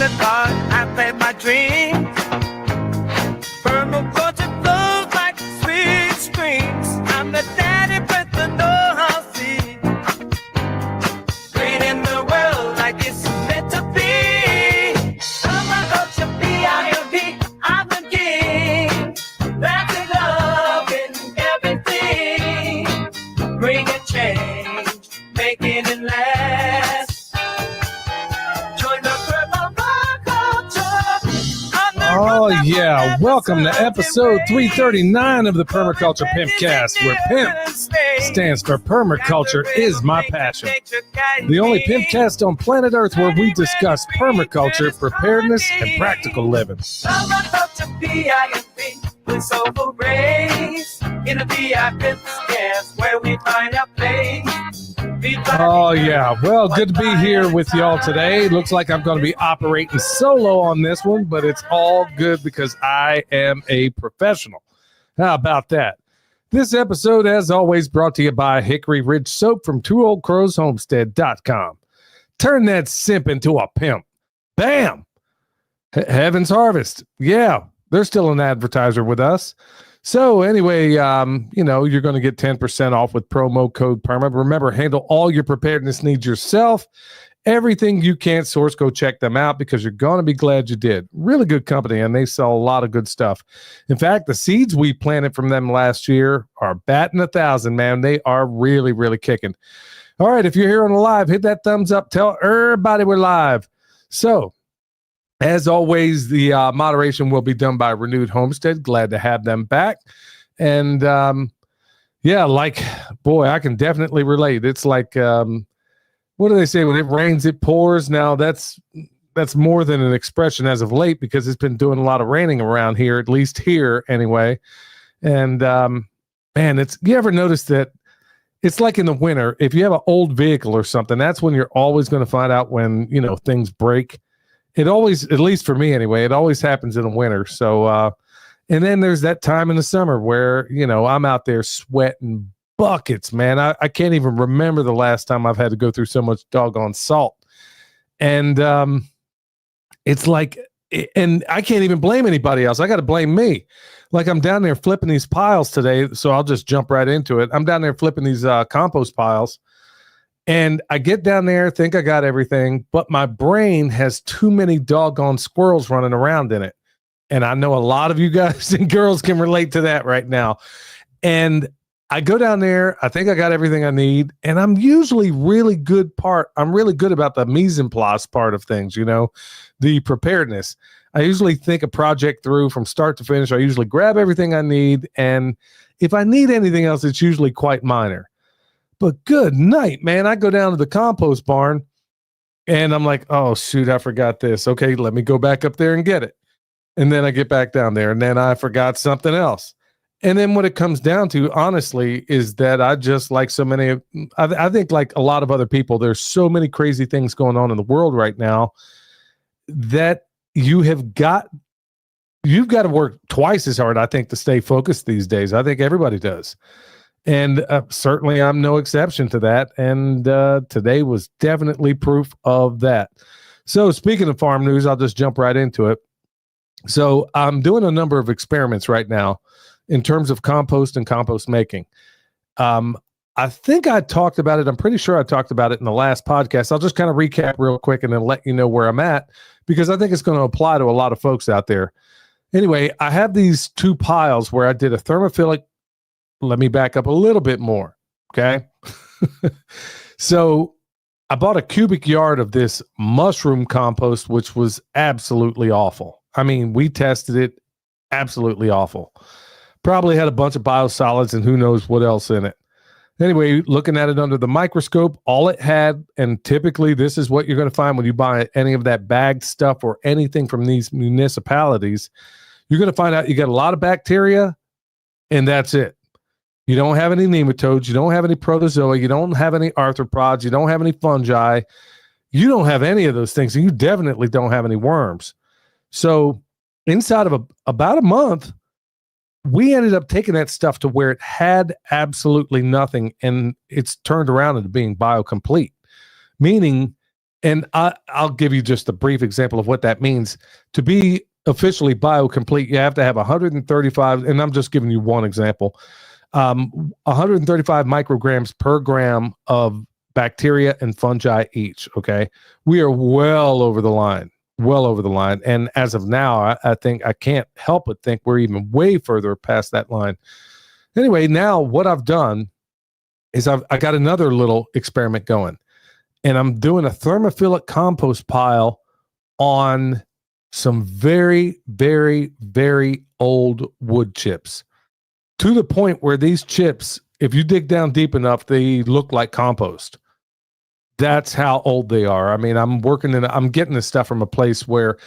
the dark, I play my dreams. Permaculture flows like sweet streams. I'm the daddy with the know-how seed. Creating the world like it's meant to be. Permaculture, P-I-M-P, I'm the king. That's in love in everything. Bringing change, making it last. Join the Oh, yeah. Welcome to episode 339 of the Permaculture Pimpcast, where PIMP stands for Permaculture is my passion. The only Pimpcast on planet Earth where we discuss permaculture, preparedness, and practical living. Permaculture, P-I-M-P, with soulful grace. In a VIP Pimpcast where we find our place. Oh, yeah. Well, good to be here with y'all today. Looks like I'm going to be operating solo on this one, but it's all good because I am a professional. How about that? This episode, as always, brought to you by Hickory Ridge Soap from TwoOldCrowsHomestead.com. Turn that simp into a pimp. Bam! Heaven's Harvest. Yeah, they're still an advertiser with us. So anyway, you're going to get 10% off with promo code PERMA. Remember, handle all your preparedness needs yourself. Everything you can't source, go check them out because you're going to be glad you did. Really good company, and they sell a lot of good stuff. In fact, the seeds we planted from them last year are batting 1,000, man. They are really, really kicking. All right, if you're here on the live, hit that thumbs up. Tell everybody we're live. So, as always, the moderation will be done by Renewed Homestead. Glad to have them back. And, I can definitely relate. It's like, what do they say? When it rains, it pours. Now, that's more than an expression as of late because it's been doing a lot of raining around here, at least here anyway. And, you ever notice that it's like in the winter, if you have an old vehicle or something, that's when you're always going to find out when, things break. It always, at least for me anyway, it always happens in the winter. So, and then there's that time in the summer where, I'm out there sweating buckets, man. I can't even remember the last time I've had to go through so much doggone salt. And it's like, and I can't even blame anybody else. I got to blame me. Like I'm down there flipping these piles today. So I'll just jump right into it. I'm down there flipping these compost piles. And I get down there, think I got everything, but my brain has too many doggone squirrels running around in it. And I know a lot of you guys and girls can relate to that right now. And I go down there, I think I got everything I need, and I'm usually really good about the mise en place part of things, the preparedness. I usually think a project through from start to finish. I usually grab everything I need, and if I need anything else, it's usually quite minor. But good night, man. I go down to the compost barn and I'm like, oh, shoot, I forgot this. Okay, let me go back up there and get it. And then I get back down there and then I forgot something else. And then what it comes down to, honestly, is that I just like so many, I think like a lot of other people, there's so many crazy things going on in the world right now that you've got to work twice as hard, I think, to stay focused these days. I think everybody does. And certainly I'm no exception to that. And today was definitely proof of that. So speaking of farm news, I'll just jump right into it. So I'm doing a number of experiments right now in terms of compost and compost making. I think I talked about it. I'm pretty sure I talked about it in the last podcast. I'll just kind of recap real quick and then let you know where I'm at, because I think it's going to apply to a lot of folks out there. Anyway, I have these two piles where I did a thermophilic. Let me back up a little bit more. Okay. So I bought a cubic yard of this mushroom compost, which was absolutely awful. I mean, we tested it, absolutely awful. Probably had a bunch of biosolids and who knows what else in it. Anyway, looking at it under the microscope, all it had, and typically this is what you're going to find when you buy any of that bagged stuff or anything from these municipalities, you're going to find out you got a lot of bacteria and that's it. You don't have any nematodes. You don't have any protozoa. You don't have any arthropods. You don't have any fungi. You don't have any of those things. And you definitely don't have any worms. So inside of about a month, we ended up taking that stuff to where it had absolutely nothing. And it's turned around into being biocomplete, meaning And I'll give you just a brief example of what that means. To be officially biocomplete, you have to have 135, and I'm just giving you one example, 135 micrograms per gram of bacteria and fungi each, okay? We are well over the line. Well over the line. And as of now, I think I can't help but think we're even way further past that line. Anyway, now what I've done is I got another little experiment going, and I'm doing a thermophilic compost pile on some very, very, very old wood chips, to the point where these chips, if you dig down deep enough, they look like compost. That's how old they are. I mean, I'm getting this stuff from a place where,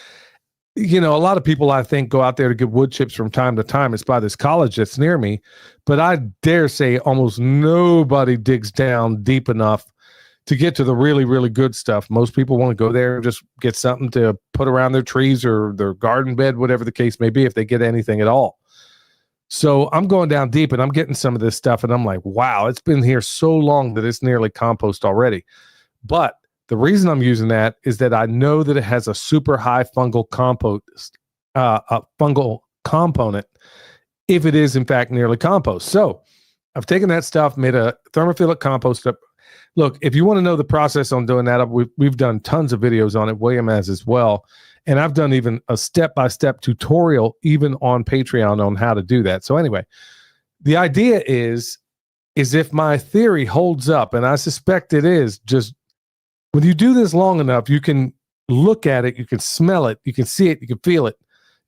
a lot of people, I think, go out there to get wood chips from time to time. It's by this college that's near me, but I dare say almost nobody digs down deep enough to get to the really, really good stuff. Most people want to go there and just get something to put around their trees or their garden bed, whatever the case may be, if they get anything at all. So I'm going down deep and I'm getting some of this stuff, and I'm like, wow, it's been here so long that it's nearly compost already. But the reason I'm using that is that I know that it has a super high fungal component if it is in fact nearly compost. So I've taken that stuff, made a thermophilic compost up. Look, if you want to know the process on doing that, we've done tons of videos on it. William has as well. And I've done even a step-by-step tutorial even on Patreon on how to do that. So anyway, the idea is if my theory holds up, and I suspect it is, just when you do this long enough, you can look at it, you can smell it, you can see it, you can feel it.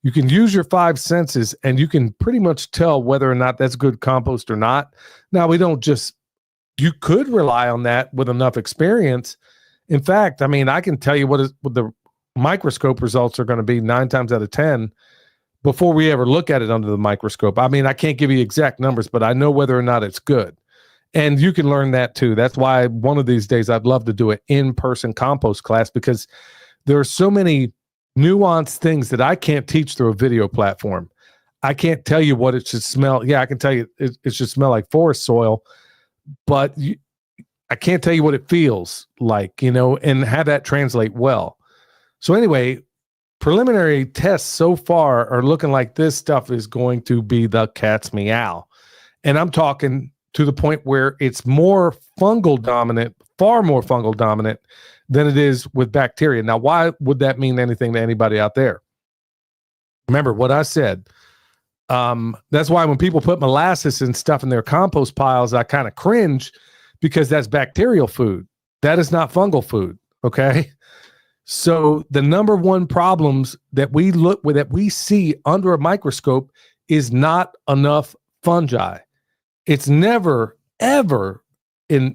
You can use your 5 senses, and you can pretty much tell whether or not that's good compost or not. Now, you could rely on that with enough experience. In fact, I mean, I can tell you what the microscope results are going to be 9 times out of 10 before we ever look at it under the microscope. I mean, I can't give you exact numbers, but I know whether or not it's good. And you can learn that too. That's why one of these days I'd love to do an in-person compost class, because there are so many nuanced things that I can't teach through a video platform. I can't tell you what it should smell. Yeah, I can tell you it should smell like forest soil, but I can't tell you what it feels like, and have that translate well. So anyway, preliminary tests so far are looking like this stuff is going to be the cat's meow. And I'm talking to the point where it's more fungal dominant, far more fungal dominant than it is with bacteria. Now, why would that mean anything to anybody out there? Remember what I said. That's why when people put molasses and stuff in their compost piles, I kind of cringe, because that's bacterial food. That is not fungal food. Okay. So the number one problems that we see under a microscope is not enough fungi. It's never, ever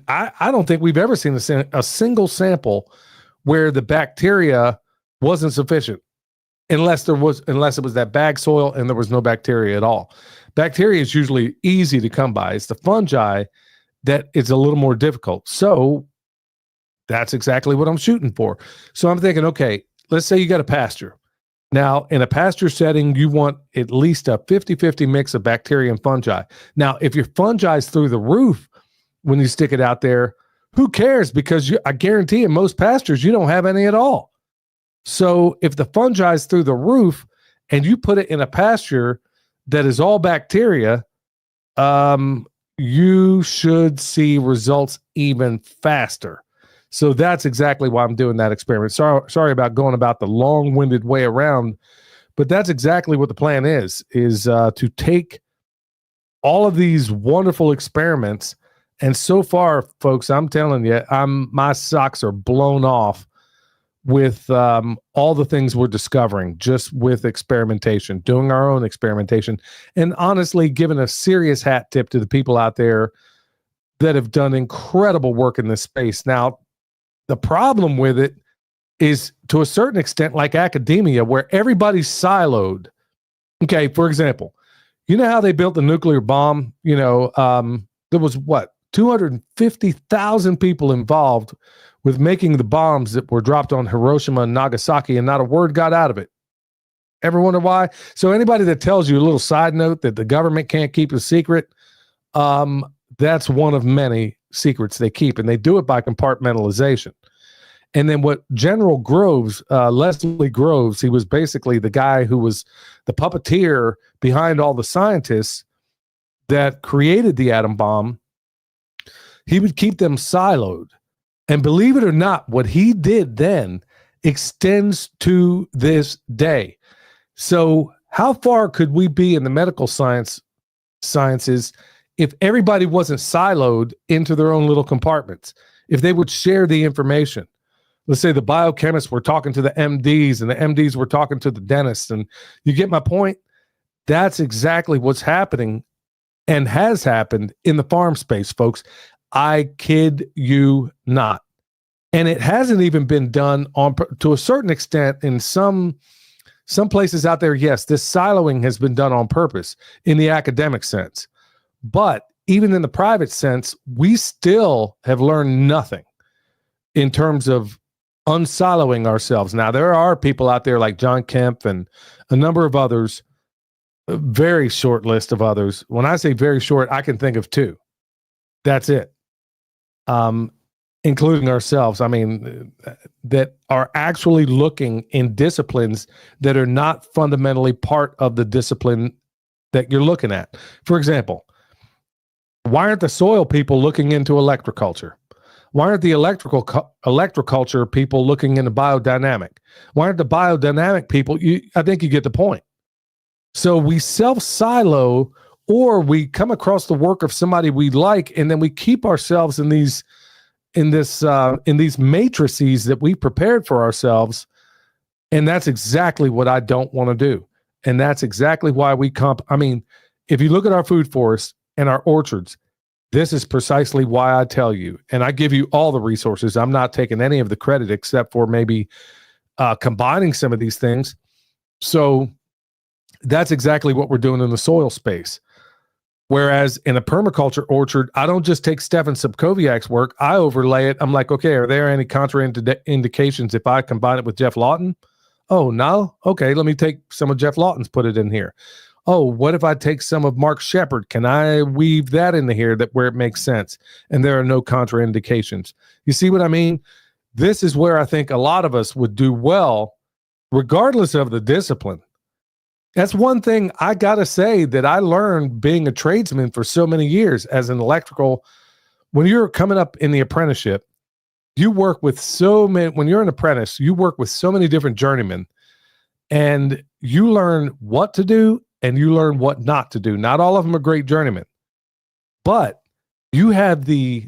I don't think we've ever seen a single sample where the bacteria wasn't sufficient, unless it was that bag soil and there was no bacteria at all. Bacteria is usually easy to come by. It's the fungi that is a little more difficult. So that's exactly what I'm shooting for. So I'm thinking, okay, let's say you got a pasture. Now, in a pasture setting, you want at least a 50-50 mix of bacteria and fungi. Now, if your fungi is through the roof when you stick it out there, who cares? Because I guarantee in most pastures, you don't have any at all. So if the fungi is through the roof and you put it in a pasture that is all bacteria, you should see results even faster. So that's exactly why I'm doing that experiment. Sorry about going about the long-winded way around, but that's exactly what the plan is to take all of these wonderful experiments. And so far, folks, I'm telling you, my socks are blown off with all the things we're discovering just with experimentation, doing our own experimentation, and honestly giving a serious hat tip to the people out there that have done incredible work in this space. Now, the problem with it is, to a certain extent, like academia, where everybody's siloed. Okay, for example, you know how they built the nuclear bomb? There was 250,000 people involved with making the bombs that were dropped on Hiroshima and Nagasaki, and not a word got out of it. Ever wonder why? So anybody that tells you a little side note that the government can't keep a secret, that's one of many secrets they keep, and they do it by compartmentalization. And then what General Groves, Leslie Groves, he was basically the guy who was the puppeteer behind all the scientists that created the atom bomb. He would keep them siloed. And believe it or not, what he did then extends to this day. So how far could we be in the medical sciences if everybody wasn't siloed into their own little compartments? If they would share the information. Let's say the biochemists were talking to the MDs and the MDs were talking to the dentists. And you get my point? That's exactly what's happening and has happened in the farm space, folks. I kid you not. And it hasn't even been done to a certain extent in some places out there. Yes, this siloing has been done on purpose in the academic sense. But even in the private sense, we still have learned nothing in terms of unsiloing ourselves. Now, there are people out there like John Kemp and a number of others, a very short list of others. When I say very short, I can think of two. That's it. Including ourselves. I mean, that are actually looking in disciplines that are not fundamentally part of the discipline that you're looking at. For example, why aren't the soil people looking into electroculture? Why aren't the electroculture people looking into biodynamic? Why aren't the biodynamic people? I think you get the point. So we self-silo, or we come across the work of somebody we like, and then we keep ourselves in these matrices that we prepared for ourselves. And that's exactly what I don't want to do. And that's exactly why I mean, if you look at our food forests and our orchards, this is precisely why I tell you, and I give you all the resources. I'm not taking any of the credit except for maybe combining some of these things. So that's exactly what we're doing in the soil space. Whereas in a permaculture orchard, I don't just take Stefan Subkowiak's work, I overlay it. I'm like, okay, are there any contraindications if I combine it with Jeff Lawton? Oh, no? Okay, let me take some of Jeff Lawton's, put it in here. Oh, what if I take some of Mark Shepard? Can I weave that into here where it makes sense? And there are no contraindications. You see what I mean? This is where I think a lot of us would do well, regardless of the discipline. That's one thing I got to say that I learned being a tradesman for so many years as an electrical. When you're coming up in the apprenticeship, you work with when you're an apprentice, you work with so many different journeymen, and you learn what to do and you learn what not to do. Not all of them are great journeymen, but you have the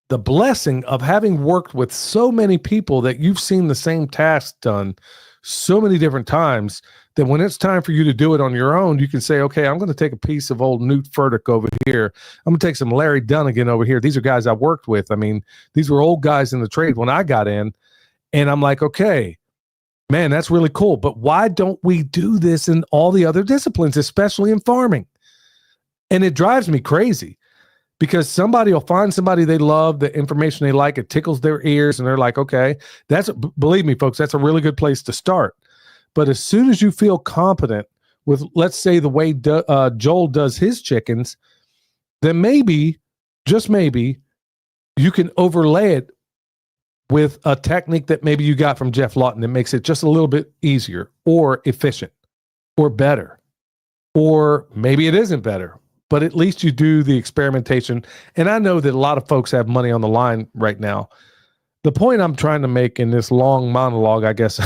blessing of having worked with so many people that you've seen the same task done so many different times that when it's time for you to do it on your own, you can say, okay, I'm going to take a piece of old Newt Furtick over here. I'm going to take some Larry Dunnigan over here. These are guys I worked with. I mean, these were old guys in the trade when I got in, and I'm like, okay, man, that's really cool. But why don't we do this in all the other disciplines, especially in farming? And it drives me crazy because somebody will find somebody they love, the information they like, it tickles their ears, and they're like, okay, believe me, folks, that's a really good place to start. But as soon as you feel competent with, let's say, the way Joel does his chickens, then maybe, just maybe, you can overlay it with a technique that maybe you got from Jeff Lawton that makes it just a little bit easier or efficient or better. Or maybe it isn't better, but at least you do the experimentation. And I know that a lot of folks have money on the line right now. The point I'm trying to make in this long monologue, I guess,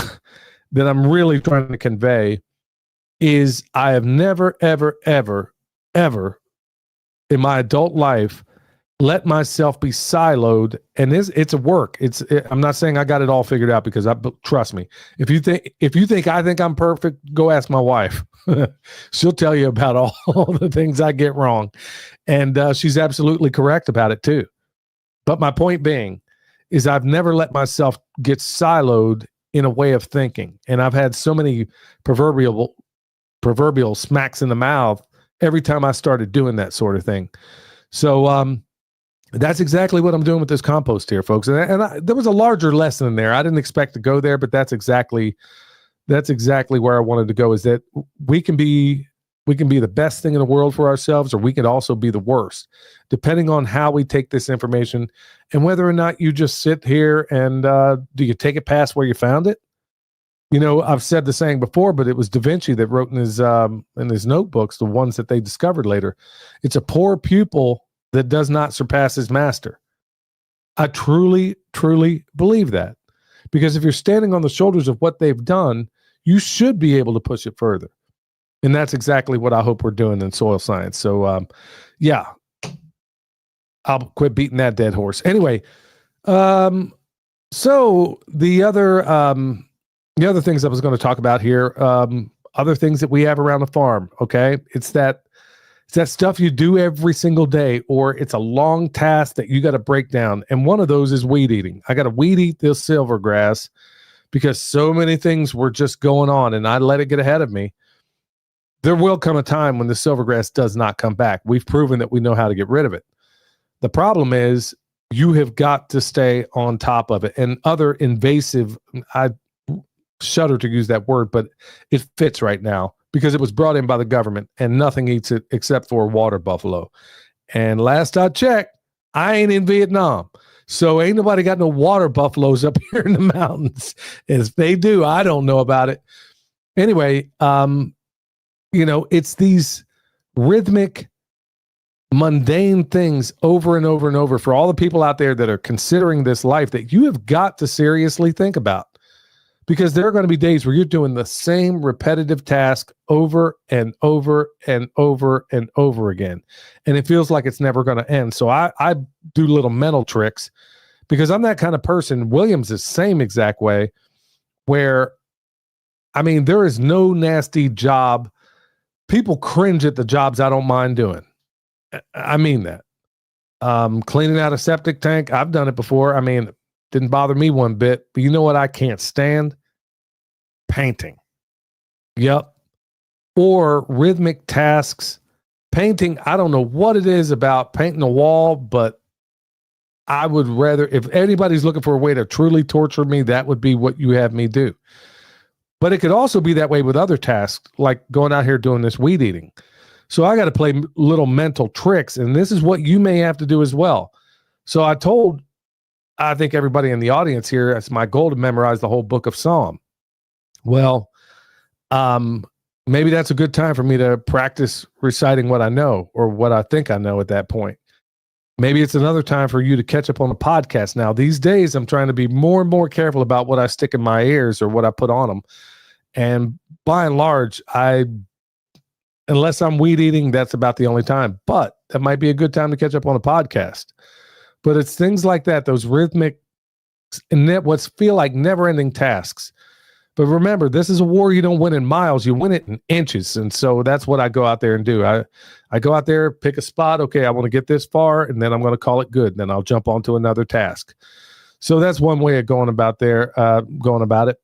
that I'm really trying to convey is I have never, ever, ever, ever in my adult life let myself be siloed. And it's a work. I'm not saying I got it all figured out, because trust me, if you think I think I'm perfect, go ask my wife. She'll tell you about all the things I get wrong. And she's absolutely correct about it too. But my point being is I've never let myself get siloed in a way of thinking. And I've had so many proverbial smacks in the mouth every time I started doing that sort of thing. So that's exactly what I'm doing with this compost here, folks. And there was a larger lesson in there. I didn't expect to go there, but that's exactly where I wanted to go, is that we can be We can be the best thing in the world for ourselves, or we could also be the worst, depending on how we take this information and whether or not you just sit here and do you take it past where you found it? You know, I've said the saying before, but it was Da Vinci that wrote in his notebooks, the ones that they discovered later. It's a poor pupil that does not surpass his master. I truly, truly believe that, because if you're standing on the shoulders of what they've done, you should be able to push it further. And that's exactly what I hope we're doing in soil science. So, yeah, I'll quit beating that dead horse. Anyway, so the other things I was going to talk about here, other things that we have around the farm. Okay, it's that stuff you do every single day, or it's a long task that you got to break down. And one of those is weed eating. I got to weed eat this silvergrass because so many things were just going on, and I let it get ahead of me. There will come a time when the silvergrass does not come back. We've proven that we know how to get rid of it. The problem is you have got to stay on top of it. And other invasive, I shudder to use that word, but it fits right now because it was brought in by the government and nothing eats it except for water buffalo. And last I checked, I ain't in Vietnam. So ain't nobody got no water buffaloes up here in the mountains. If they do, I don't know about it. Anyway, you know, it's these rhythmic, mundane things over and over and over for all the people out there that are considering this life that you have got to seriously think about. Because there are going to be days where you're doing the same repetitive task over and over and over and over again. And it feels like it's never going to end. So I do little mental tricks because I'm that kind of person. William's the same exact way where, I mean, there is no nasty job. People cringe at the jobs I don't mind doing. I mean that. Cleaning out a septic tank, I've done it before. I mean, didn't bother me one bit. But you know what I can't stand? Painting. Yep. Or rhythmic tasks. Painting, I don't know what it is about painting a wall, but I would rather, if anybody's looking for a way to truly torture me, that would be what you have me do. But it could also be that way with other tasks, like going out here doing this weed eating. So I got to play little mental tricks, and this is what you may have to do as well. So I think everybody in the audience here, it's my goal to memorize the whole book of Psalm. Well, maybe that's a good time for me to practice reciting what I know or what I think I know at that point. Maybe it's another time for you to catch up on the podcast. Now, these days, I'm trying to be more and more careful about what I stick in my ears or what I put on them. And by and large, unless I'm weed eating, that's about the only time. But that might be a good time to catch up on the podcast. But it's things like that, those rhythmic and what feel like never-ending tasks. But remember, this is a war you don't win in miles, you win it in inches. And so that's what I go out there and do. I go out there, pick a spot. Okay, I want to get this far, and then I'm going to call it good. Then I'll jump on to another task. So that's one way of going about it.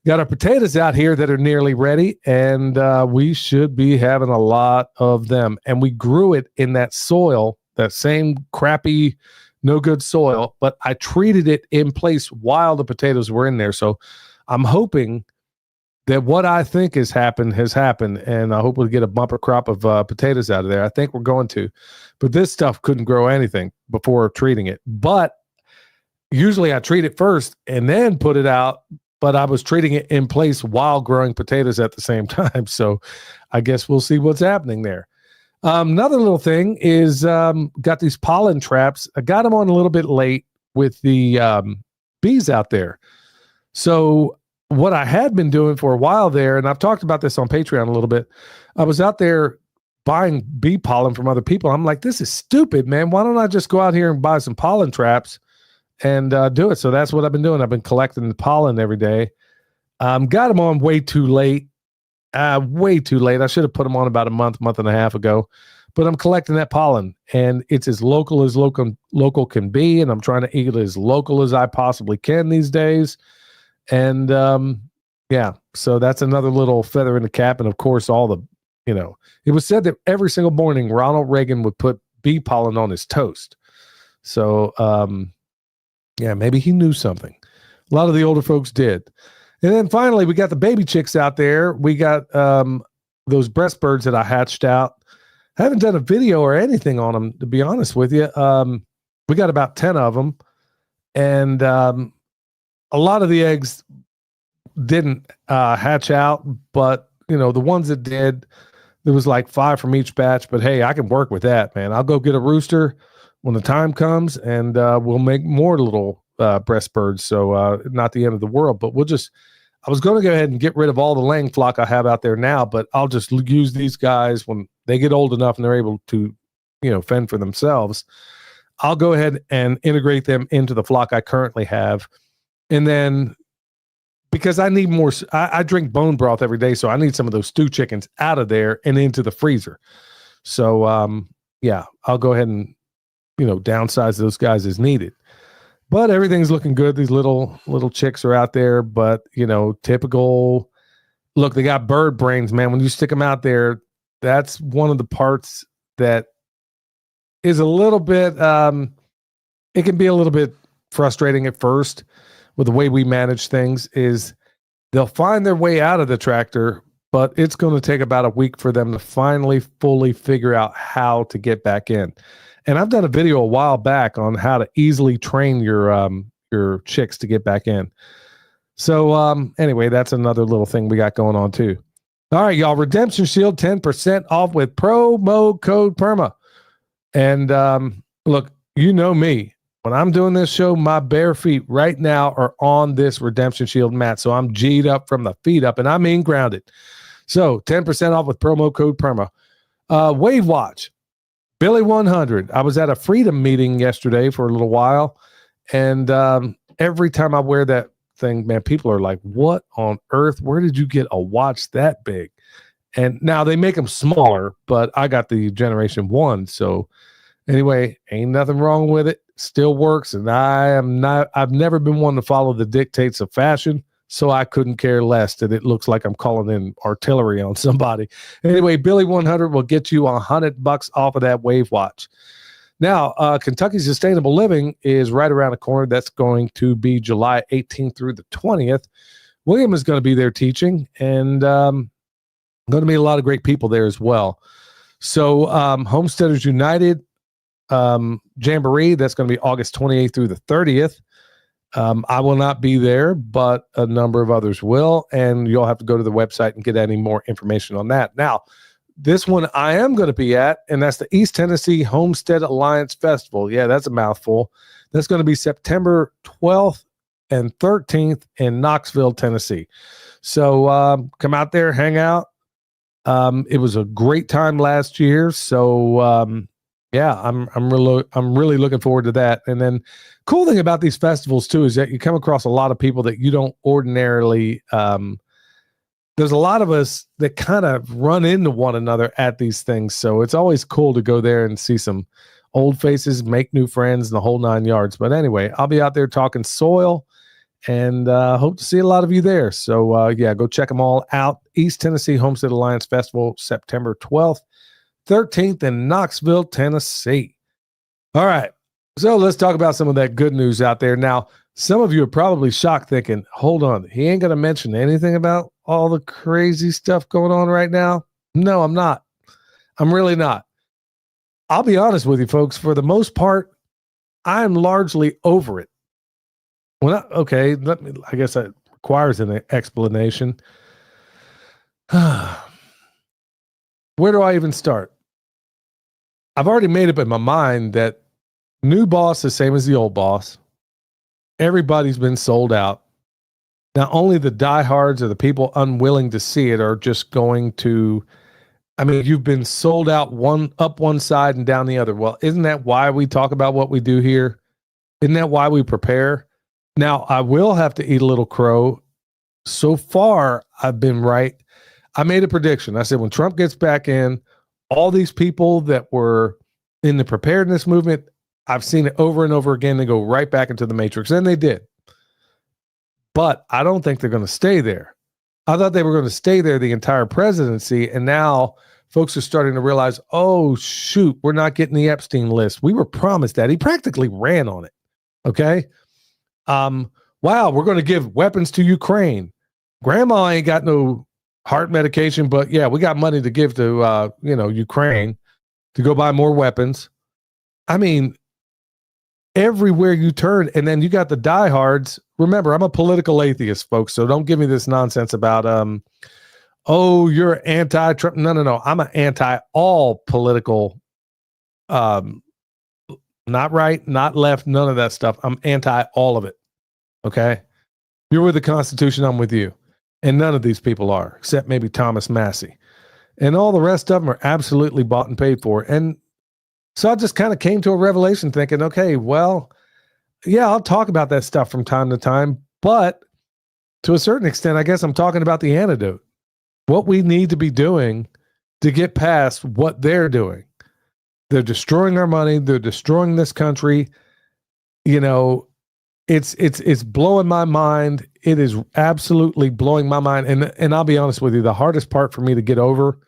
Got our potatoes out here that are nearly ready, and we should be having a lot of them. And we grew it in that soil, that same crappy, no good soil, but I treated it in place while the potatoes were in there. So I'm hoping that what I think has happened, and I hope we'll get a bumper crop of potatoes out of there. I think we're going to. But this stuff couldn't grow anything before treating it. But usually I treat it first and then put it out, but I was treating it in place while growing potatoes at the same time. So I guess we'll see what's happening there. Another little thing is got these pollen traps. I got them on a little bit late with the bees out there. So what I had been doing for a while there, and I've talked about this on Patreon a little bit, I was out there buying bee pollen from other people. I'm like, this is stupid, man. Why don't I just go out here and buy some pollen traps and do it? So that's what I've been doing. I've been collecting the pollen every day. Got them on way too late. Way too late. I should have put them on about a month and a half ago. But I'm collecting that pollen, and it's as local can be, and I'm trying to eat it as local as I possibly can these days. And yeah, so that's another little feather in the cap. And of course, it was said that every single morning Ronald Reagan would put bee pollen on his toast. So yeah, maybe he knew something. A lot of the older folks did. And then finally, we got the baby chicks out there. We got those breast birds that I hatched out. I haven't done a video or anything on them, to be honest with you. We got about 10 of them, and a lot of the eggs didn't hatch out, but the ones that did, there was like 5 from each batch. But hey, I can work with that, man. I'll go get a rooster when the time comes, and we'll make more little breast birds. So not the end of the world, but I was going to go ahead and get rid of all the laying flock I have out there now, but I'll just use these guys when they get old enough and they're able to, fend for themselves. I'll go ahead and integrate them into the flock I currently have. And then because I need more, I drink bone broth every day, so I need some of those stew chickens out of there and into the freezer. So, yeah, I'll go ahead and, downsize those guys as needed. But everything's looking good. These little chicks are out there, but typical. Look, they got bird brains, man. When you stick them out there, that's one of the parts that is a little bit. It can be a little bit frustrating at first with the way we manage things. Is they'll find their way out of the tractor, but it's going to take about a week for them to finally fully figure out how to get back in. And I've done a video a while back on how to easily train your chicks to get back in. So anyway, that's another little thing we got going on too. All right, y'all. Redemption Shield 10% off with promo code PERMA. And look, you know me. When I'm doing this show, my bare feet right now are on this Redemption Shield mat. So I'm G'd up from the feet up, and I mean grounded. So 10% off with promo code PERMA. Wave Watch. Billy 100. I was at a Freedom meeting yesterday for a little while, and every time I wear that thing, man, people are like, what on earth? Where did you get a watch that big? And now they make them smaller, but I got the Generation 1. So anyway, ain't nothing wrong with it. Still works, and I've never been one to follow the dictates of fashion, so I couldn't care less that it looks like I'm calling in artillery on somebody. Anyway, Billy 100 will get you $100 off of that Wave Watch. Now, Kentucky Sustainable Living is right around the corner. That's going to be July 18th through the 20th. William is going to be there teaching, and going to be a lot of great people there as well. So Homesteaders United Jamboree, that's going to be August 28th through the 30th. I will not be there, but a number of others will, and you'll have to go to the website and get any more information on that. Now, this one I am going to be at, and that's the East Tennessee Homestead Alliance Festival. Yeah, that's a mouthful. That's going to be September 12th and 13th in Knoxville, Tennessee. So come out there, hang out. It was a great time last year, so yeah, I'm really looking forward to that. And then cool thing about these festivals too is that you come across a lot of people that you don't ordinarily there's a lot of us that kind of run into one another at these things. So it's always cool to go there and see some old faces, make new friends, and the whole 9 yards. But anyway, I'll be out there talking soil, and hope to see a lot of you there. So yeah, go check them all out. East Tennessee Homestead Alliance Festival, September 12th. 13th in Knoxville, Tennessee. All right. So let's talk about some of that good news out there. Now, some of you are probably shocked thinking, hold on, he ain't going to mention anything about all the crazy stuff going on right now. No, I'm not. I'm really not. I'll be honest with you, folks. For the most part, I'm largely over it. Well, okay, I guess that requires an explanation. Where do I even start? I've already made up in my mind that new boss is the same as the old boss. Everybody's been sold out. Now, only the diehards or the people unwilling to see it are just going to, I mean, you've been sold out up one side and down the other. Well, isn't that why we talk about what we do here? Isn't that why we prepare? Now, I will have to eat a little crow. So far, I've been right. I made a prediction. I said, when Trump gets back in, all these people that were in the preparedness movement, I've seen it over and over again. They go right back into the matrix, and they did. But I don't think they're going to stay there. I thought they were going to stay there the entire presidency, and now folks are starting to realize, oh, shoot, we're not getting the Epstein list. We were promised that. He practically ran on it, okay? Wow, we're going to give weapons to Ukraine. Grandma ain't got no heart medication, but yeah, we got money to give to Ukraine to go buy more weapons. I mean, everywhere you turn, and then you got the diehards. Remember, I'm a political atheist, folks, so don't give me this nonsense about oh, you're anti-Trump. No. I'm an anti-all political, not right, not left, none of that stuff. I'm anti-all of it. Okay? You're with the Constitution, I'm with you. And none of these people are, except maybe Thomas Massey. And all the rest of them are absolutely bought and paid for. And so I just kind of came to a revelation thinking, okay, well, yeah, I'll talk about that stuff from time to time, but to a certain extent, I guess I'm talking about the antidote. What we need to be doing to get past what they're doing. They're destroying our money. They're destroying this country. You know, it's blowing my mind. It is absolutely blowing my mind. And I'll be honest with you, the hardest part for me to get over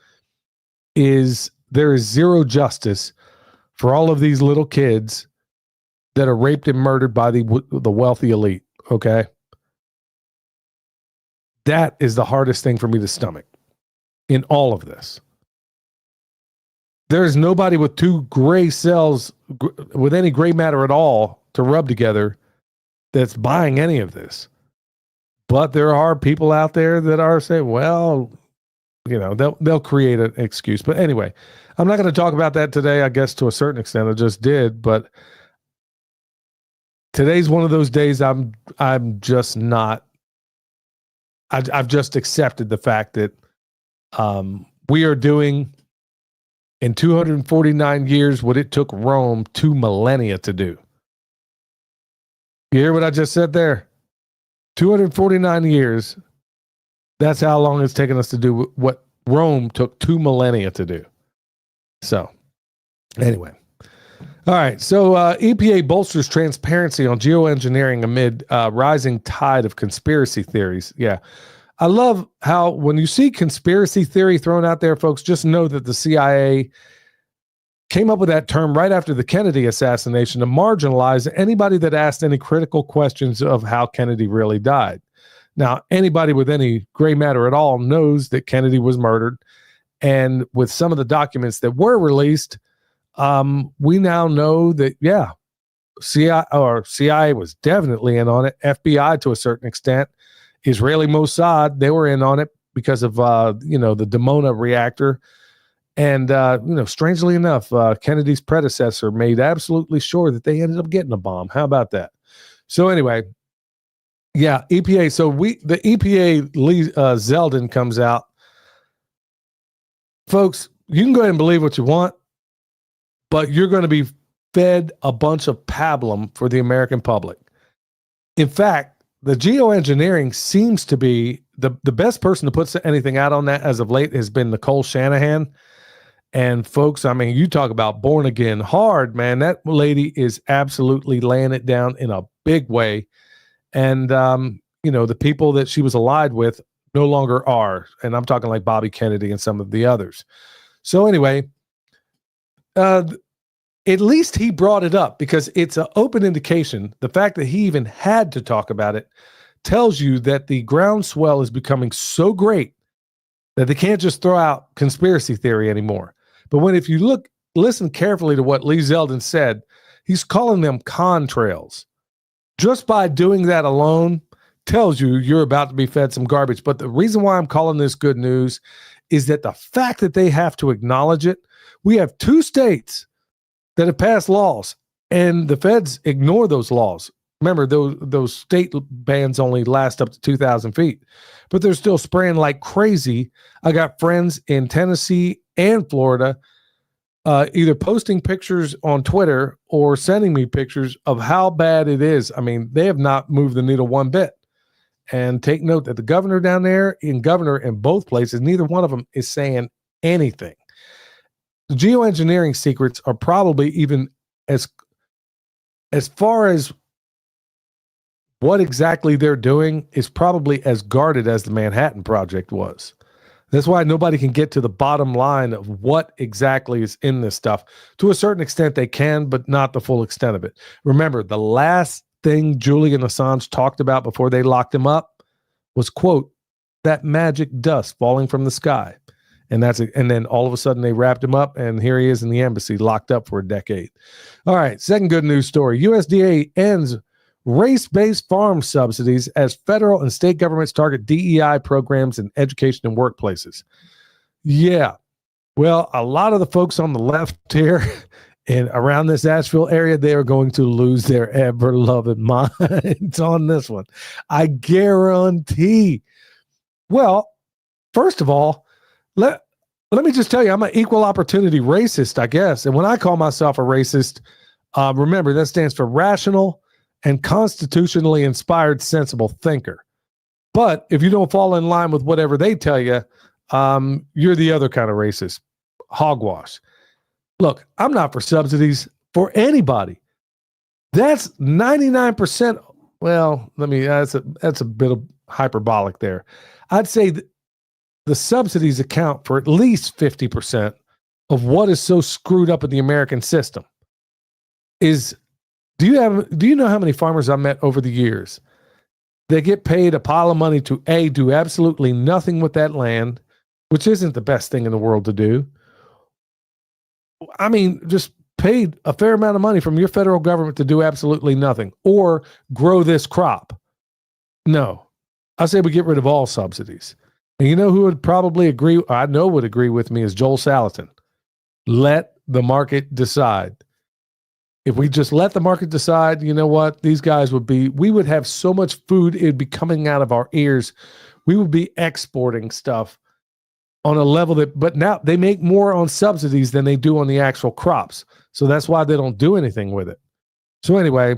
is there is zero justice for all of these little kids that are raped and murdered by the wealthy elite. Okay. That is the hardest thing for me to stomach in all of this. There is nobody with two gray cells with any gray matter at all to rub together that's buying any of this. But there are people out there that are saying, well, you know, they'll create an excuse. But anyway, I'm not going to talk about that today. I guess to a certain extent I just did, but today's one of those days I'm just not. I've just accepted the fact that we are doing in 249 years what it took Rome 2 millennia to do. You hear what I just said there? 249 years. That's how long it's taken us to do what Rome took 2 millennia to do. So, anyway. All right. So, EPA bolsters transparency on geoengineering amid rising tide of conspiracy theories. Yeah. I love how when you see conspiracy theory thrown out there, folks, just know that the CIA came up with that term right after the Kennedy assassination to marginalize anybody that asked any critical questions of how Kennedy really died. Now, anybody with any gray matter at all knows that Kennedy was murdered. And with some of the documents that were released, we now know that, yeah, CIA was definitely in on it. FBI to a certain extent. Israeli Mossad, they were in on it because of, the Dimona reactor. And, strangely enough, Kennedy's predecessor made absolutely sure that they ended up getting a bomb. How about that? So anyway, yeah, EPA. So the EPA, Lee Zeldin comes out. Folks, you can go ahead and believe what you want, but you're going to be fed a bunch of pablum for the American public. In fact, the geoengineering seems to be the best person to put anything out on that as of late has been Nicole Shanahan. And folks, I mean, you talk about born again hard, man. That lady is absolutely laying it down in a big way. And, the people that she was allied with no longer are. And I'm talking like Bobby Kennedy and some of the others. So anyway, at least he brought it up because it's an open indication. The fact that he even had to talk about it tells you that the groundswell is becoming so great that they can't just throw out conspiracy theory anymore. But if you listen carefully to what Lee Zeldin said, he's calling them contrails. Just by doing that alone tells you you're about to be fed some garbage. But the reason why I'm calling this good news is that the fact that they have to acknowledge it, we have 2 states that have passed laws, and the feds ignore those laws. Remember, those state bans only last up to 2,000 feet, but they're still spraying like crazy. I got friends in Tennessee and Florida either posting pictures on Twitter or sending me pictures of how bad it is. I mean, they have not moved the needle one bit. And take note that the governor down there and governor in both places, neither one of them is saying anything. The geoengineering secrets are probably even as far as what exactly they're doing is probably as guarded as the Manhattan Project was. That's why nobody can get to the bottom line of what exactly is in this stuff. To a certain extent, they can, but not the full extent of it. Remember, the last thing Julian Assange talked about before they locked him up was, quote, that magic dust falling from the sky. And and then all of a sudden they wrapped him up, and here he is in the embassy locked up for a decade. All right, second good news story. USDA ends race-based farm subsidies as federal and state governments target DEI programs in education and workplaces. Yeah. Well, a lot of the folks on the left here and around this Asheville area, they are going to lose their ever-loving minds on this one. I guarantee. Well, first of all, let me just tell you, I'm an equal opportunity racist, I guess. And when I call myself a racist, remember, that stands for rational and constitutionally inspired sensible thinker. But if you don't fall in line with whatever they tell you, you're the other kind of racist. Hogwash. Look, I'm not for subsidies for anybody. That's 99%. Well, that's a bit of hyperbolic there. I'd say the subsidies account for at least 50% of what is so screwed up in the American system. Do you know how many farmers I've met over the years? They get paid a pile of money to do absolutely nothing with that land, which isn't the best thing in the world to do. I mean, just paid a fair amount of money from your federal government to do absolutely nothing or grow this crop. No, I say we get rid of all subsidies. And you know who would probably agree? I know would agree with me is Joel Salatin. Let the market decide. If we just let the market decide, you know what? These guys we would have so much food, it'd be coming out of our ears. We would be exporting stuff on a level but now they make more on subsidies than they do on the actual crops. So that's why they don't do anything with it. So anyway,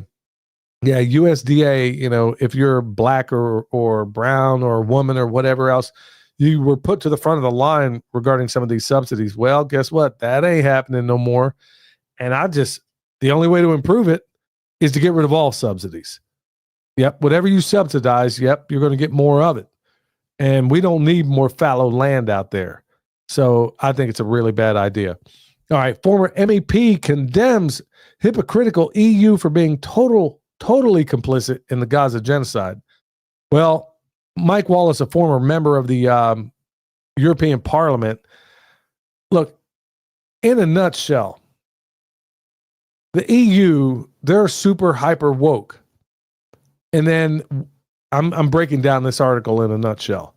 yeah, USDA, if you're black or brown or a woman or whatever else, you were put to the front of the line regarding some of these subsidies. Well, guess what? That ain't happening no more. And the only way to improve it is to get rid of all subsidies. Yep. Whatever you subsidize, you're going to get more of it. And we don't need more fallow land out there. So I think it's a really bad idea. All right. Former MEP condemns hypocritical EU for being totally complicit in the Gaza genocide. Well, Mike Wallace, a former member of the European Parliament, look, in a nutshell, the EU, they're super hyper woke. And then I'm breaking down this article in a nutshell.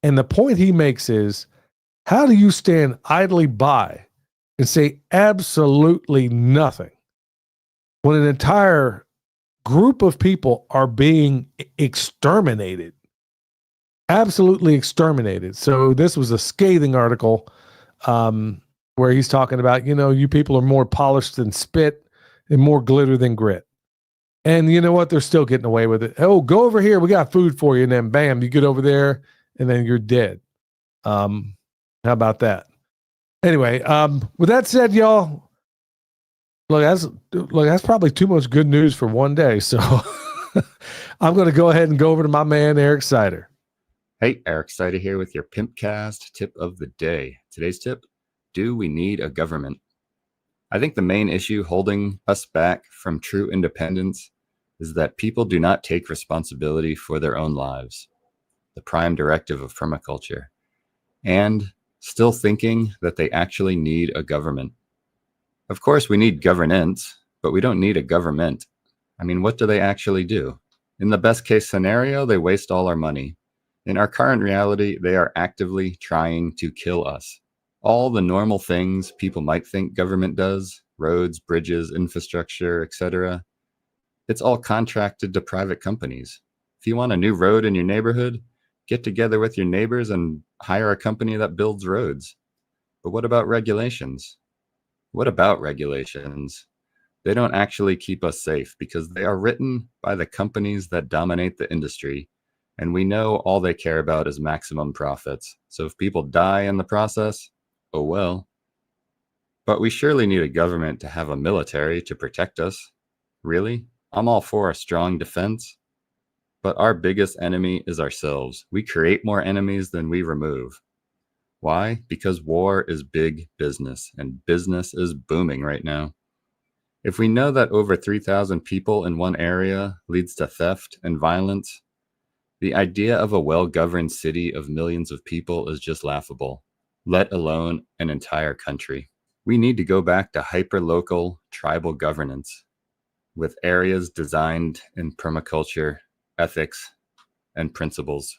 And the point he makes is, how do you stand idly by and say absolutely nothing when an entire group of people are being exterminated? Absolutely exterminated. So this was a scathing article where he's talking about, you people are more polished than spit and more glitter than grit. And you know what? They're still getting away with it. Oh, go over here. We got food for you. And then bam, you get over there and then you're dead. How about that? Anyway, with that said, y'all, look, that's probably too much good news for one day. So I'm going to go ahead and go over to my man, Eric Sider. Hey, Eric Sider here with your Pimpcast tip of the day. Today's tip: do we need a government? I think the main issue holding us back from true independence is that people do not take responsibility for their own lives, the prime directive of permaculture, and still thinking that they actually need a government. Of course, we need governance, but we don't need a government. I mean, what do they actually do? In the best case scenario, they waste all our money. In our current reality, they are actively trying to kill us. All the normal things people might think government does, roads, bridges, infrastructure, etc., it's all contracted to private companies. If you want a new road in your neighborhood, get together with your neighbors and hire a company that builds roads. But what about regulations? What about regulations? They don't actually keep us safe because they are written by the companies that dominate the industry. And we know all they care about is maximum profits. So if people die in the process, oh well. But we surely need a government to have a military to protect us. Really? I'm all for a strong defense. But our biggest enemy is ourselves. We create more enemies than we remove. Why? Because war is big business, and business is booming right now. If we know that over 3,000 people in one area leads to theft and violence, The idea of a well-governed city of millions of people is just laughable, let alone an entire country. We need to go back to hyper-local tribal governance with areas designed in permaculture, ethics, and principles.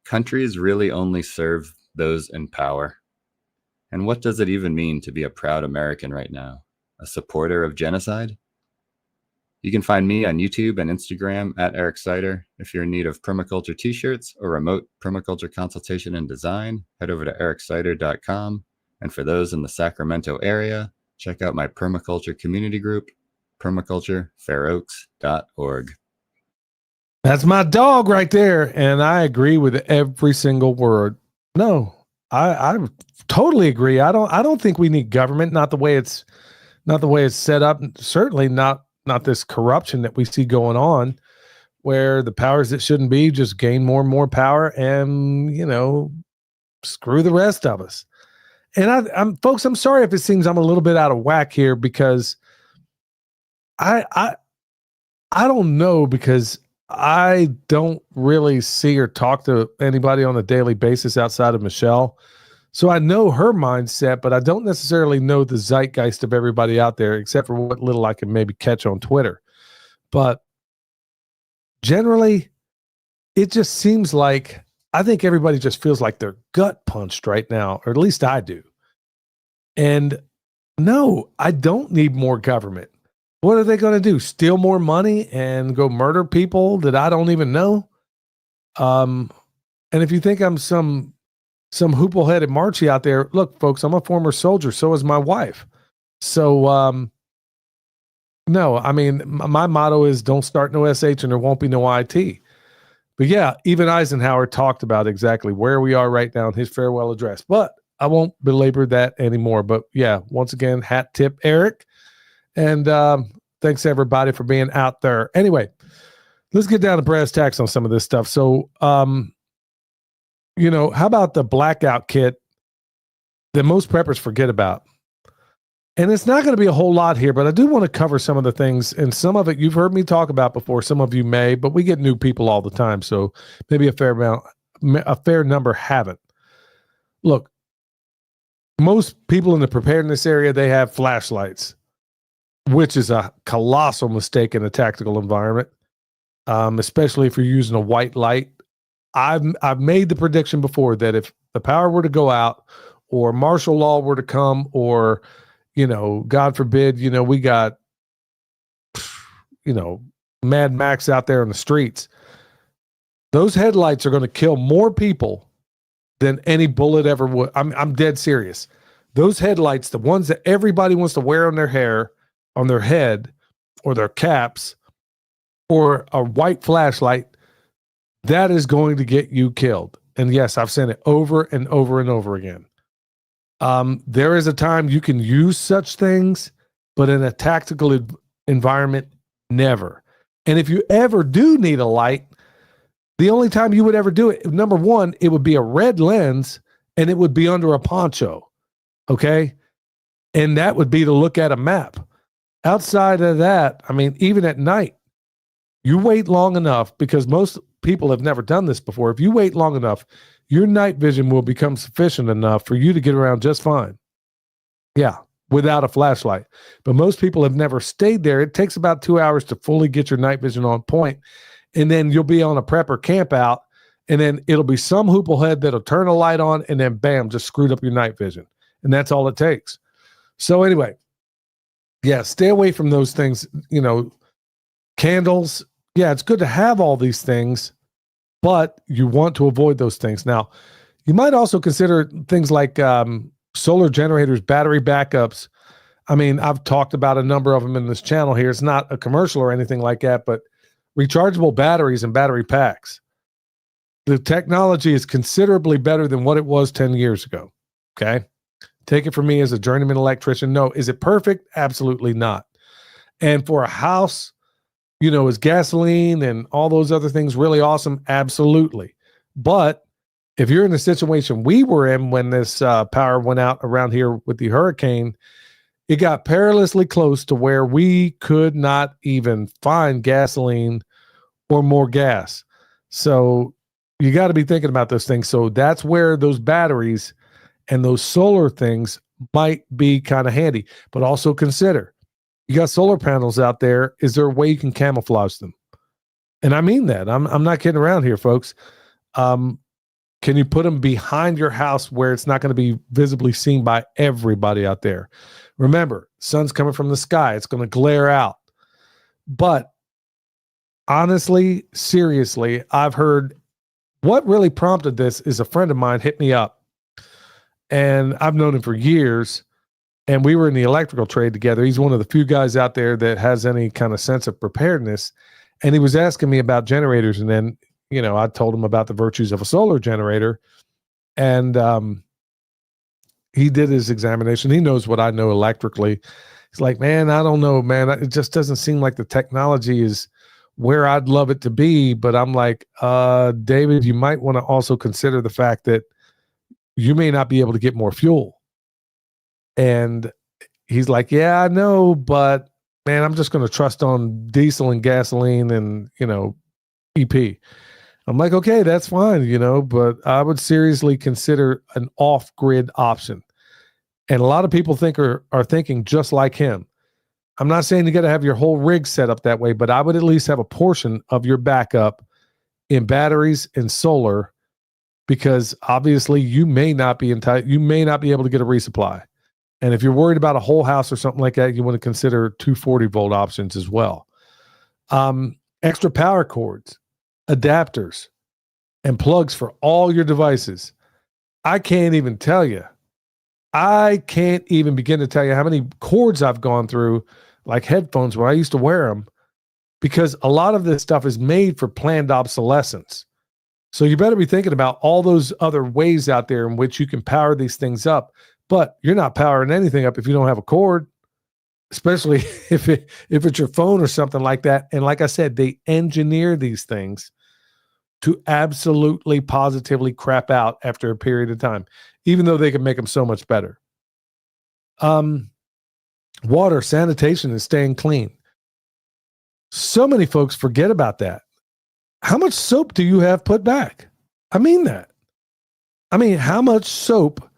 Countries really only serve those in power. And what does it even mean to be a proud American right now? A supporter of genocide? You can find me on YouTube and Instagram at Eric Sider. If you're in need of permaculture t-shirts or remote permaculture consultation and design, head over to ericsider.com. And for those in the Sacramento area, check out my permaculture community group, permaculturefairoaks.org. That's my dog right there. And I agree with every single word. No, I totally agree. I don't think we need government, not the way it's set up. Certainly not this corruption that we see going on, where the powers that shouldn't be just gain more and more power and, screw the rest of us. And folks, I'm sorry if it seems I'm a little bit out of whack here, because I don't know, because I don't really see or talk to anybody on a daily basis outside of Michelle. So I know her mindset, but I don't necessarily know the zeitgeist of everybody out there, except for what little I can maybe catch on Twitter. But generally, it just seems like, I think everybody just feels like they're gut punched right now, or at least I do. And no, I don't need more government. What are they going to do? Steal more money and go murder people that I don't even know? And if you think I'm some hoople-headed Marchie out there, look, folks, I'm a former soldier. So is my wife. So, no, I mean, my motto is don't start no SH and there won't be no IT. But yeah, even Eisenhower talked about exactly where we are right now in his farewell address. But I won't belabor that anymore. But yeah, once again, hat tip Eric. And thanks everybody for being out there. Anyway, let's get down to brass tacks on some of this stuff. So, how about the blackout kit that most preppers forget about? And it's not going to be a whole lot here, but I do want to cover some of the things, and some of it you've heard me talk about before. Some of you may, but we get new people all the time, so maybe a fair number haven't. Look, most people in the preparedness area, they have flashlights, which is a colossal mistake in a tactical environment, especially if you're using a white light. I've made the prediction before that if the power were to go out, or martial law were to come, or God forbid, we got Mad Max out there in the streets, those headlights are going to kill more people than any bullet ever would. I'm dead serious. Those headlights, the ones that everybody wants to wear on their hair, on their head, or their caps, or a white flashlight, that is going to get you killed. And yes, I've said it over and over and over again. There is a time you can use such things, but in a tactical environment, never. And if you ever do need a light, the only time you would ever do it, number one, it would be a red lens and it would be under a poncho. Okay. And that would be to look at a map. Outside of that, I mean, even at night, you wait long enough, because most people have never done this before. If you wait long enough, your night vision will become sufficient enough for you to get around just fine. Yeah, without a flashlight. But most people have never stayed there. It takes about 2 hours to fully get your night vision on point. And then you'll be on a prepper camp out, and then it'll be some hooplehead that'll turn a light on, and then bam, just screwed up your night vision. And that's all it takes. So anyway, yeah, stay away from those things. Candles. Yeah, it's good to have all these things, but you want to avoid those things. Now, you might also consider things like solar generators, battery backups. I mean, I've talked about a number of them in this channel here. It's not a commercial or anything like that, but rechargeable batteries and battery packs. The technology is considerably better than what it was 10 years ago. Okay. Take it from me as a journeyman electrician. No, is it perfect? Absolutely not. And for a house, is gasoline and all those other things really awesome? Absolutely. But if you're in the situation we were in when this power went out around here with the hurricane, it got perilously close to where we could not even find gasoline or more gas. So you got to be thinking about those things. So that's where those batteries and those solar things might be kind of handy. But also consider, you got solar panels out there. Is there a way you can camouflage them? And I mean that. I'm not kidding around here, folks. Can you put them behind your house where it's not going to be visibly seen by everybody out there? Remember, sun's coming from the sky. It's going to glare out. But honestly, seriously, I've heard what really prompted this is a friend of mine hit me up, and I've known him for years, and we were in the electrical trade together. He's one of the few guys out there that has any kind of sense of preparedness. And he was asking me about generators. And then, I told him about the virtues of a solar generator, and he did his examination. He knows what I know electrically. He's like, man, I don't know, man. It just doesn't seem like the technology is where I'd love it to be. But I'm like, David, you might want to also consider the fact that you may not be able to get more fuel. And he's like, yeah, I know, but man, I'm just going to trust on diesel and gasoline and, EP. I'm like, okay, that's fine, but I would seriously consider an off-grid option. And a lot of people are thinking just like him. I'm not saying you got to have your whole rig set up that way, but I would at least have a portion of your backup in batteries and solar, because obviously you may not be able to get a resupply. And if you're worried about a whole house or something like that, you want to consider 240 volt options as well. Extra power cords, adapters, and plugs for all your devices. I can't even begin to tell you how many cords I've gone through, like headphones where I used to wear them, because a lot of this stuff is made for planned obsolescence. So you better be thinking about all those other ways out there in which you can power these things up. But you're not powering anything up if you don't have a cord, especially if it's your phone or something like that. And like I said, they engineer these things to absolutely positively crap out after a period of time, even though they can make them so much better. Water, sanitation, and staying clean. So many folks forget about that. How much soap do you have put back? I mean that. How much soap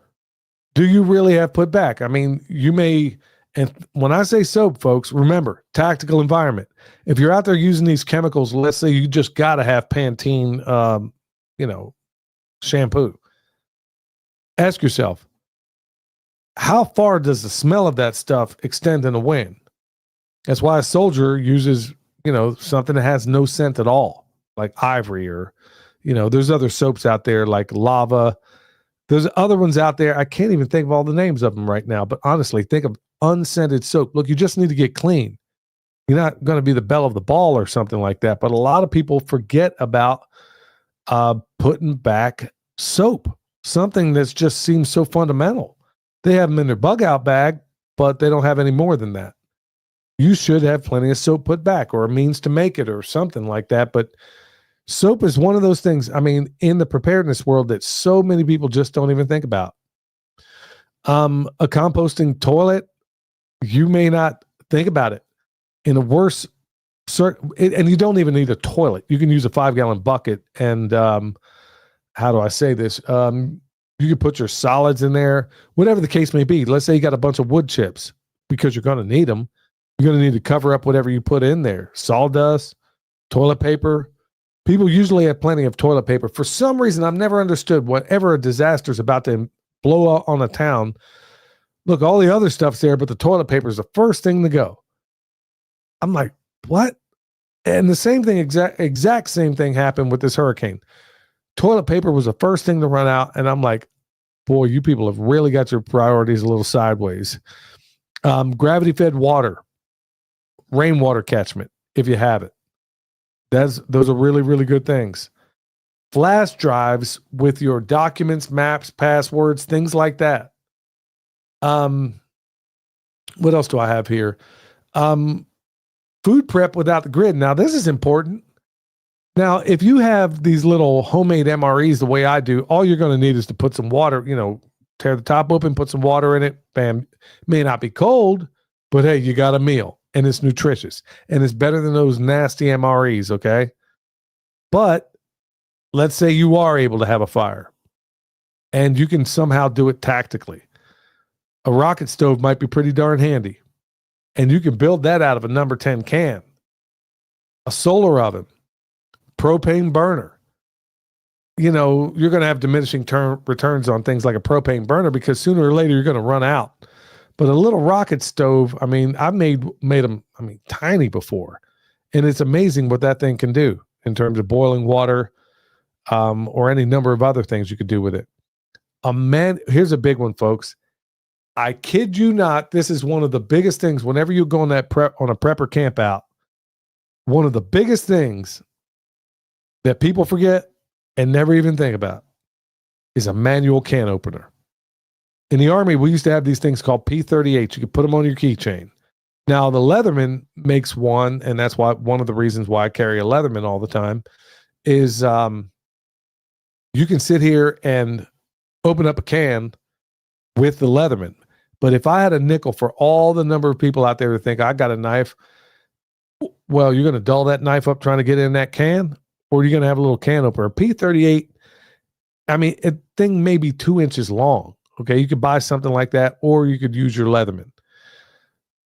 do you really have put back? You may, and when I say soap, folks, remember, tactical environment. If you're out there using these chemicals, let's say you just got to have Pantene, shampoo. Ask yourself, how far does the smell of that stuff extend in the wind? That's why a soldier uses, something that has no scent at all, like ivory, or, there's other soaps out there like lava. There's other ones out there. I can't even think of all the names of them right now, but honestly, think of unscented soap. Look, you just need to get clean. You're not going to be the belle of the ball or something like that, but a lot of people forget about putting back soap, something that just seems so fundamental. They have them in their bug out bag, but they don't have any more than that. You should have plenty of soap put back, or a means to make it, or something like that. But soap is one of those things, in the preparedness world, that so many people just don't even think about. A composting toilet, you may not think about it. In a worse, and you don't even need a toilet. You can use a 5-gallon bucket, and how do I say this? You can put your solids in there, whatever the case may be. Let's say you got a bunch of wood chips, because you're going to need them. You're going to need to cover up whatever you put in there. Sawdust, toilet paper. People usually have plenty of toilet paper. For some reason, I've never understood, whenever a disaster is about to blow up on a town, look, all the other stuff's there, but the toilet paper is the first thing to go. I'm like, what? And the same thing, exact same thing happened with this hurricane. Toilet paper was the first thing to run out. And I'm like, boy, you people have really got your priorities a little sideways. Gravity-fed water, rainwater catchment, if you have it. Those are really, really good things. Flash drives with your documents, maps, passwords, things like that. What else do I have here? Food prep without the grid. Now, this is important. Now, if you have these little homemade MREs the way I do, all you're going to need is to put some water, tear the top open, put some water in it. Bam. May not be cold, but hey, you got a meal, and it's nutritious, and it's better than those nasty MREs, okay? But let's say you are able to have a fire and you can somehow do it tactically. A rocket stove might be pretty darn handy. And you can build that out of a number 10 can. A solar oven, propane burner. You know, you're going to have diminishing returns on things like a propane burner because sooner or later you're going to run out. But a little rocket stove, I mean, I've made them, I mean, tiny before. And it's amazing what that thing can do in terms of boiling water, or any number of other things you could do with it. Here's a big one, folks. I kid you not, this is one of the biggest things whenever you go on that on a prepper camp out. One of the biggest things that people forget and never even think about is a manual can opener. In the Army, we used to have these things called P38. You could put them on your keychain. Now, the Leatherman makes one, and that's why one of the reasons why I carry a Leatherman all the time is you can sit here and open up a can with the Leatherman. But if I had a nickel for all the number of people out there who think I got a knife, well, you're going to dull that knife up trying to get in that can, or you're going to have a little can opener. A P38, I mean, a thing may be 2 inches long. Okay, you could buy something like that, or you could use your Leatherman.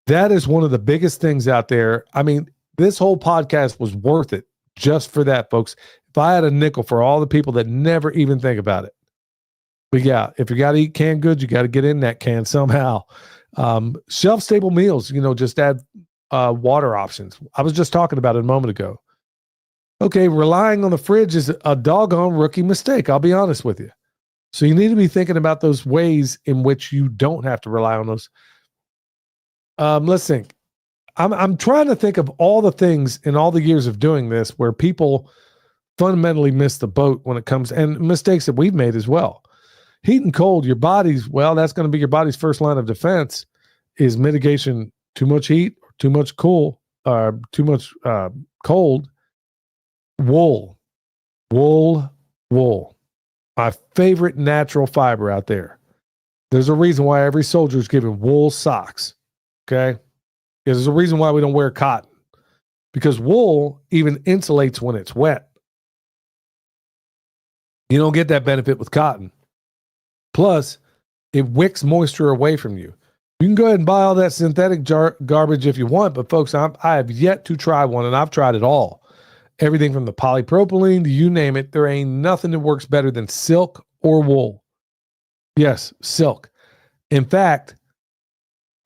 That is one of the biggest things out there. I mean, this whole podcast was worth it just for that, folks. If I had a nickel for all the people that never even think about it. But yeah, if you got to eat canned goods, you got to get in that can somehow. Shelf-stable meals, you know, just add water options. I was just talking about it a moment ago. Okay, relying on the fridge is a doggone rookie mistake. I'll be honest with you. So you need to be thinking about those ways in which you don't have to rely on those. Let's think. I'm trying to think of all the things in all the years of doing this where people fundamentally miss the boat when it comes, and mistakes that we've made as well. Heat and cold, your body's, well, that's going to be your body's first line of defense is mitigation. Too much heat, or too much cool, too much cold. Wool. My favorite natural fiber out there. There's a reason why every soldier is given wool socks. Okay? There's a reason why we don't wear cotton. Because wool even insulates when it's wet. You don't get that benefit with cotton. Plus, it wicks moisture away from you. You can go ahead and buy all that synthetic garbage if you want, but folks, I have yet to try one, and I've tried it all. Everything from the polypropylene to you name it, there ain't nothing that works better than silk or wool. Yes, silk. In fact,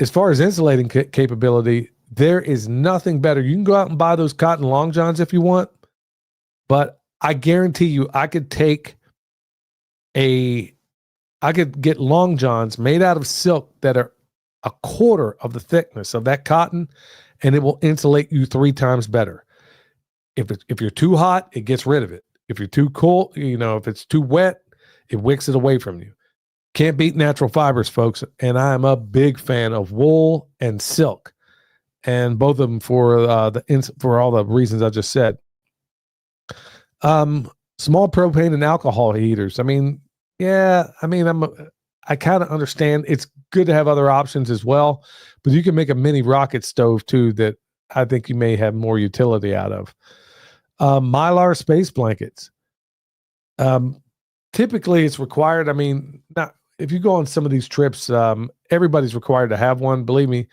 as far as insulating capability, there is nothing better. You can go out and buy those cotton long johns if you want, but I guarantee you I could get long johns made out of silk that are a quarter of the thickness of that cotton, and it will insulate you 3 times better. If you're too hot, it gets rid of it. If you're too cold, if it's too wet, it wicks it away from you. Can't beat natural fibers, folks. And I am a big fan of wool and silk, and both of them for all the reasons I just said. Small propane and alcohol heaters. I kind of understand it's good to have other options as well, but you can make a mini rocket stove too that I think you may have more utility out of. Mylar space blankets. Typically it's required. Not if you go on some of these trips, everybody's required to have one. Believe me,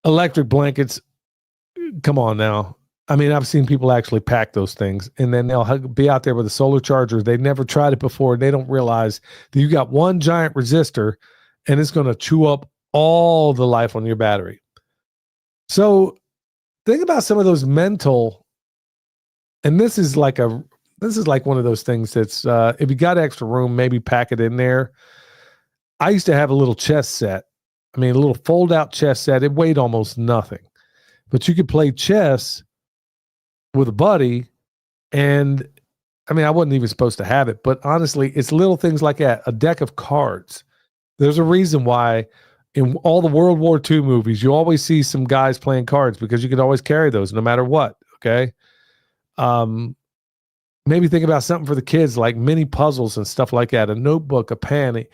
electric blankets, come on now. I've seen people actually pack those things, and then they'll be out there with a solar charger. They've never tried it before. They don't realize that you got one giant resistor, and it's going to chew up all the life on your battery. So think about some of those mental, and this is like one of those things that's, if you got extra room, maybe pack it in there. I used to have a little chess set. A little fold-out chess set. It weighed almost nothing, but you could play chess with a buddy, and I wasn't even supposed to have it, but honestly, it's little things like that. A deck of cards. There's a reason why in all the World War II movies, you always see some guys playing cards because you can always carry those no matter what. Okay. Maybe think about something for the kids, like mini puzzles and stuff like that. A notebook, a pen,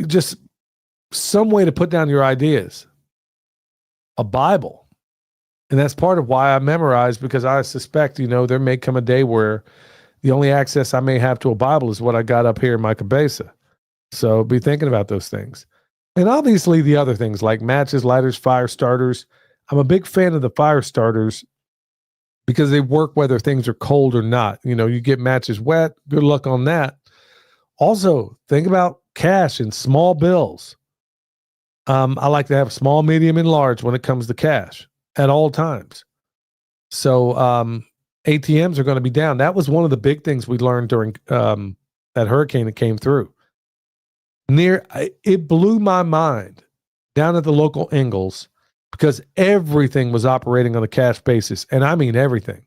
just some way to put down your ideas. A Bible. And that's part of why I memorized, because I suspect, there may come a day where the only access I may have to a Bible is what I got up here in my cabeza. So be thinking about those things. And obviously the other things like matches, lighters, fire starters. I'm a big fan of the fire starters because they work whether things are cold or not. You get matches wet, good luck on that. Also, think about cash and small bills. I like to have small, medium, and large when it comes to cash at all times. So ATMs are going to be down. That was one of the big things we learned during that hurricane that came through. It blew my mind down at the local Ingalls because everything was operating on a cash basis. And I mean everything.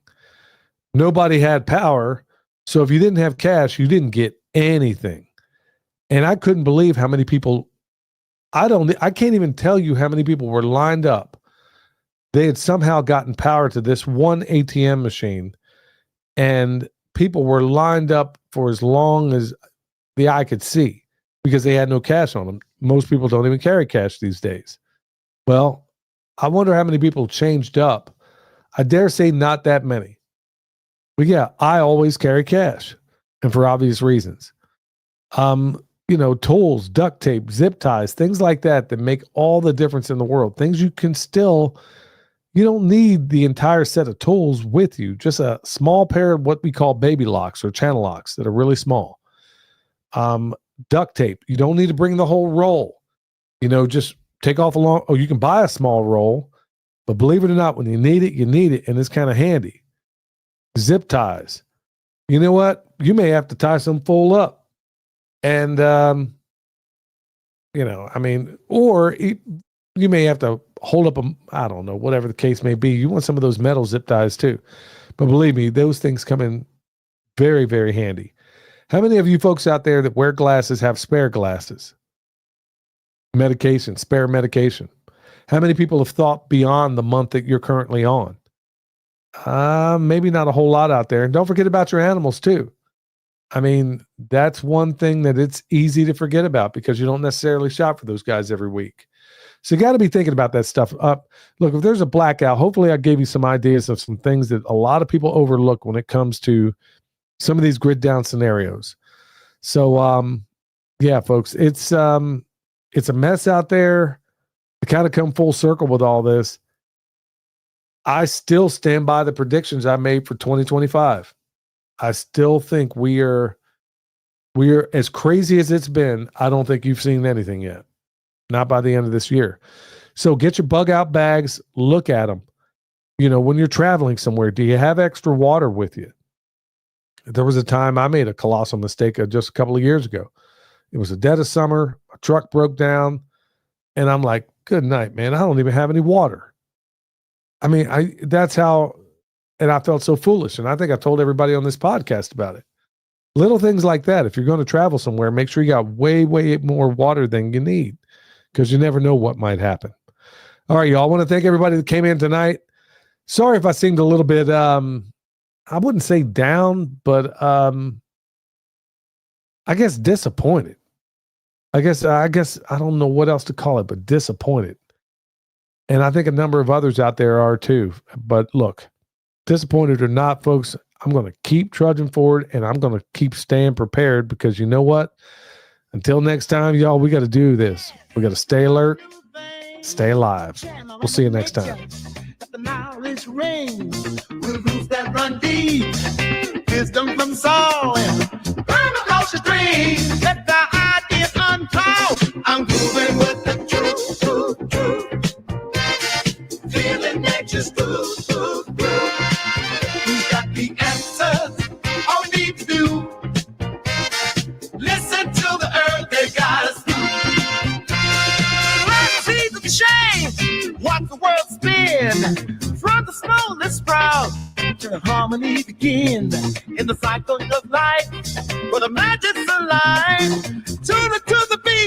Nobody had power. So if you didn't have cash, you didn't get anything. And I couldn't believe how many people, I can't even tell you how many people were lined up. They had somehow gotten power to this one ATM machine, and people were lined up for as long as the eye could see because they had no cash on them. Most people don't even carry cash these days. Well, I wonder how many people changed up. I dare say not that many. But yeah, I always carry cash, and for obvious reasons. Tools, duct tape, zip ties, things like that make all the difference in the world. Things you can still, you don't need the entire set of tools with you. Just a small pair of what we call baby locks or channel locks that are really small. Duct tape. You don't need to bring the whole roll. Just take off you can buy a small roll, but believe it or not, when you need it, and it's kind of handy. Zip ties. You know what? You may have to tie some full up. And, or you may have to hold up I don't know, whatever the case may be. You want some of those metal zip ties too. But believe me, those things come in very, very handy. How many of you folks out there that wear glasses have spare glasses? Medication, spare medication. How many people have thought beyond the month that you're currently on? Maybe not a whole lot out there. And don't forget about your animals too. I mean, that's one thing that it's easy to forget about because you don't necessarily shop for those guys every week. So you got to be thinking about that stuff. Look, if there's a blackout, hopefully I gave you some ideas of some things that a lot of people overlook when it comes to some of these grid down scenarios. So, yeah, folks, it's a mess out there. To kind of come full circle with all this, I still stand by the predictions I made for 2025. I still think we are as crazy as it's been. I don't think you've seen anything yet. Not by the end of this year. So get your bug out bags, look at them. When you're traveling somewhere, do you have extra water with you? There was a time I made a colossal mistake just a couple of years ago. It was the dead of summer. My truck broke down and I'm like, good night, man. I don't even have any water. I mean, that's how. And I felt so foolish. And I think I told everybody on this podcast about it. Little things like that. If you're going to travel somewhere, make sure you got way, way more water than you need because you never know what might happen. All right, y'all. I want to thank everybody that came in tonight. Sorry if I seemed a little bit, I wouldn't say down, but I guess disappointed. I guess I don't know what else to call it, but disappointed. And I think a number of others out there are too. But look, disappointed or not, folks, I'm going to keep trudging forward and I'm going to keep staying prepared because you know what? Until next time, y'all, we got to do this. We got to stay alert, stay alive. We'll see you next time. The knowledge rings, roots that run deep, wisdom from soul, burn across your dreams. Let the ideas unfold. I'm moving with the truth. Feeling nature's good. Who's got the answers? All we need to do. Listen to the earth, they got us through. Let's see the change, watch the world spin. From the smallest sprout to harmony begin. In the cycle of life, where the magic's alive. Tune it to the beat.